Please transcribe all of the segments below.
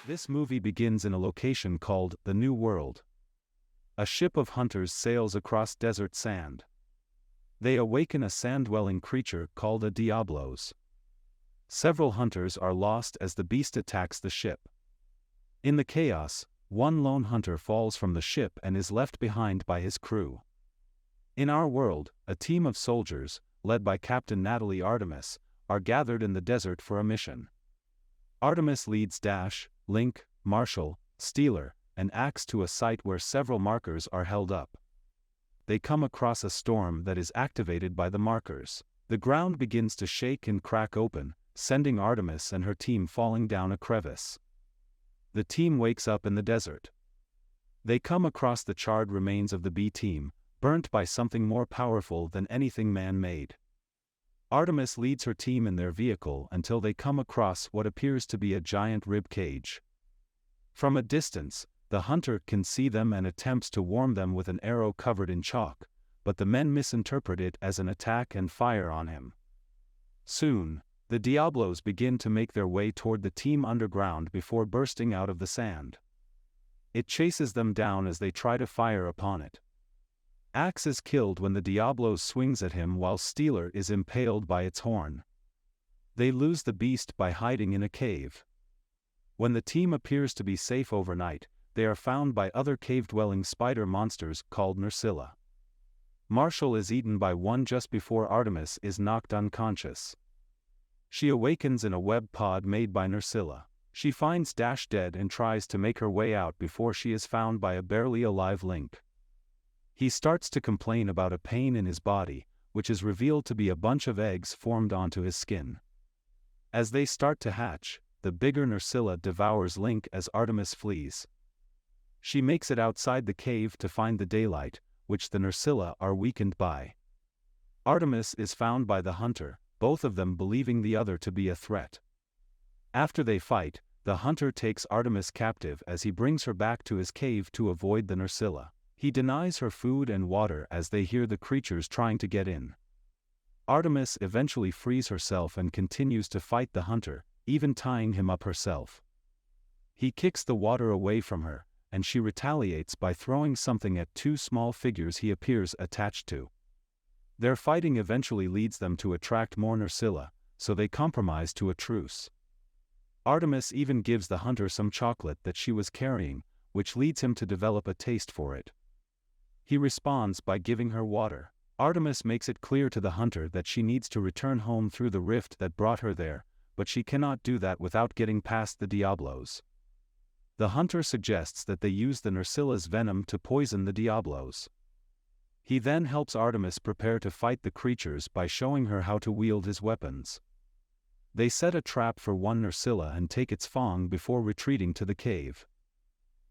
This movie begins in a location called the New World. A ship of hunters sails across desert sand. They awaken a sand-dwelling creature called a Diablos. Several hunters are lost as the beast attacks the ship. In the chaos, one lone hunter falls from the ship and is left behind by his crew. In our world, a team of soldiers, led by Captain Artemis, are gathered in the desert for a mission. Artemis leads Dash, Link, Marshall, Steeler, and Axe to a site where several markers are held up. They come across a storm that is activated by the markers. The ground begins to shake and crack open, sending Artemis and her team falling down a crevice. The team wakes up in the desert. They come across the charred remains of the B team, burnt by something more powerful than anything man-made. Artemis leads her team in their vehicle until they come across what appears to be a giant rib cage. From a distance, the hunter can see them and attempts to warm them with an arrow covered in chalk, but the men misinterpret it as an attack and fire on him. Soon, the Diablos begin to make their way toward the team underground before bursting out of the sand. It chases them down as they try to fire upon it. Axe is killed when the Diablos swings at him while Steeler is impaled by its horn. They lose the beast by hiding in a cave. When the team appears to be safe overnight, they are found by other cave-dwelling spider monsters called Nerscylla. Marshall is eaten by one just before Artemis is knocked unconscious. She awakens in a web pod made by Nerscylla. She finds Dash dead and tries to make her way out before she is found by a barely alive Link. He starts to complain about a pain in his body, which is revealed to be a bunch of eggs formed onto his skin. As they start to hatch, the bigger Nerscylla devours Link as Artemis flees. She makes it outside the cave to find the daylight, which the Nerscylla are weakened by. Artemis is found by the hunter, both of them believing the other to be a threat. After they fight, the hunter takes Artemis captive as he brings her back to his cave to avoid the Nerscylla. He denies her food and water as they hear the creatures trying to get in. Artemis eventually frees herself and continues to fight the hunter, even tying him up herself. He kicks the water away from her, and she retaliates by throwing something at two small figures he appears attached to. Their fighting eventually leads them to attract more Nerscylla, so they compromise to a truce. Artemis even gives the hunter some chocolate that she was carrying, which leads him to develop a taste for it. He responds by giving her water. Artemis makes it clear to the hunter that she needs to return home through the rift that brought her there, but she cannot do that without getting past the Diablos. The hunter suggests that they use the Nerscylla's venom to poison the Diablos. He then helps Artemis prepare to fight the creatures by showing her how to wield his weapons. They set a trap for one Nerscylla and take its fang before retreating to the cave.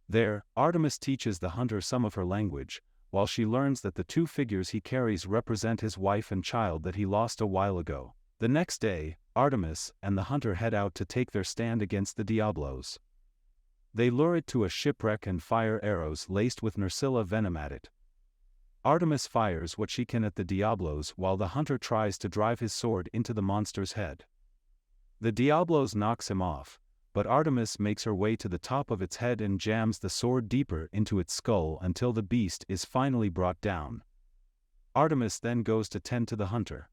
There, Artemis teaches the hunter some of her language, while she learns that the two figures he carries represent his wife and child that he lost a while ago. The next day, Artemis and the hunter head out to take their stand against the Diablos. They lure it to a shipwreck and fire arrows laced with Nerscylla venom at it. Artemis fires what she can at the Diablos while the hunter tries to drive his sword into the monster's head. The Diablos knocks him off, but Artemis makes her way to the top of its head and jams the sword deeper into its skull until the beast is finally brought down. Artemis then goes to tend to the hunter.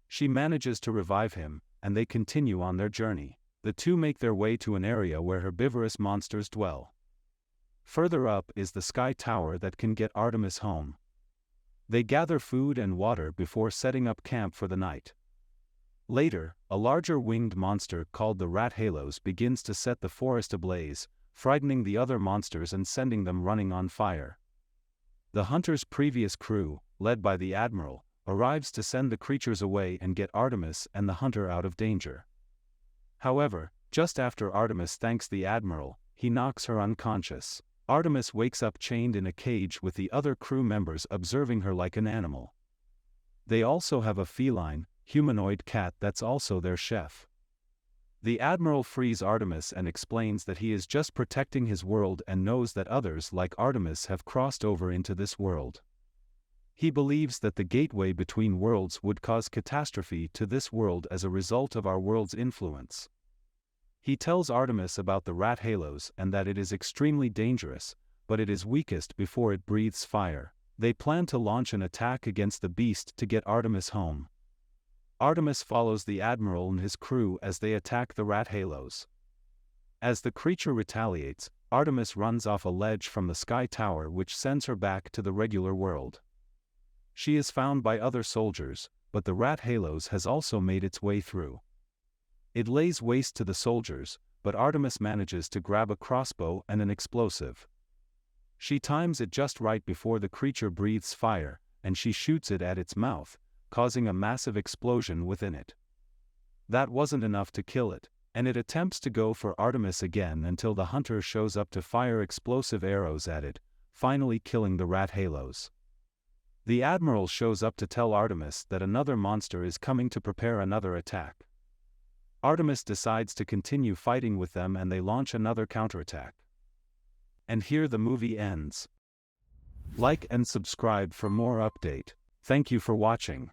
She manages to revive him, and they continue on their journey. The two make their way to an area where herbivorous monsters dwell. Further up is the sky tower that can get Artemis home. They gather food and water before setting up camp for the night. Later, a larger winged monster called the Rathalos begins to set the forest ablaze, frightening the other monsters and sending them running on fire. The hunter's previous crew, led by the admiral, arrives to send the creatures away and get Artemis and the hunter out of danger. However, just after Artemis thanks the admiral, he knocks her unconscious. Artemis wakes up chained in a cage with the other crew members observing her like an animal. They also have a feline, humanoid cat that's also their chef. The admiral frees Artemis and explains that he is just protecting his world and knows that others like Artemis have crossed over into this world. He believes that the gateway between worlds would cause catastrophe to this world as a result of our world's influence. He tells Artemis about the Rathalos and that it is extremely dangerous, but it is weakest before it breathes fire. They plan to launch an attack against the beast to get Artemis home. Artemis follows the admiral and his crew as they attack the Rathalos. As the creature retaliates, Artemis runs off a ledge from the sky tower which sends her back to the regular world. She is found by other soldiers, but the Rathalos has also made its way through. It lays waste to the soldiers, but Artemis manages to grab a crossbow and an explosive. She times it just right before the creature breathes fire, and she shoots it at its mouth, causing a massive explosion within it. That wasn't enough to kill it, and it attempts to go for Artemis again until the hunter shows up to fire explosive arrows at it, finally killing the Rathalos. The admiral shows up to tell Artemis that another monster is coming to prepare another attack. Artemis decides to continue fighting with them and they launch another counterattack. And here the movie ends. Like and subscribe for more update. Thank you for watching.